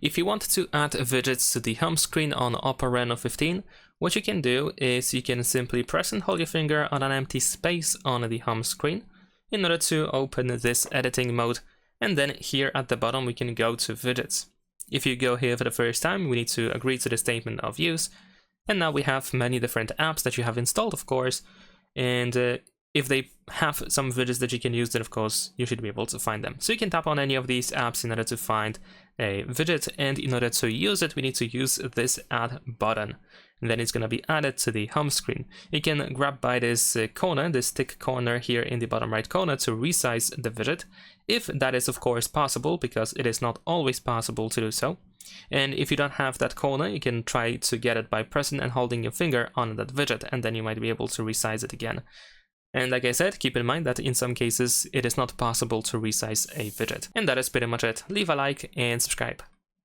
If you want to add widgets to the home screen on OPPO Reno 15, what you can do is you can simply press and hold your finger on an empty space on the home screen in order to open this editing mode, and then here at the bottom we can go to widgets. If you go here for the first time, we need to agree to the statement of use, and now we have many different apps that you have installed, of course, and if they have some widgets that you can use, then of course you should be able to find them. So you can tap on any of these apps in order to find a widget, and in order to use it, we need to use this add button, and then it's going to be added to the home screen. You can grab by this corner, this tick corner here in the bottom right corner to resize the widget, if that is of course possible, because it is not always possible to do so. And if you don't have that corner, you can try to get it by pressing and holding your finger on that widget, and then you might be able to resize it again. And like I said, keep in mind that in some cases it is not possible to resize a widget. And that is pretty much it. Leave a like and subscribe.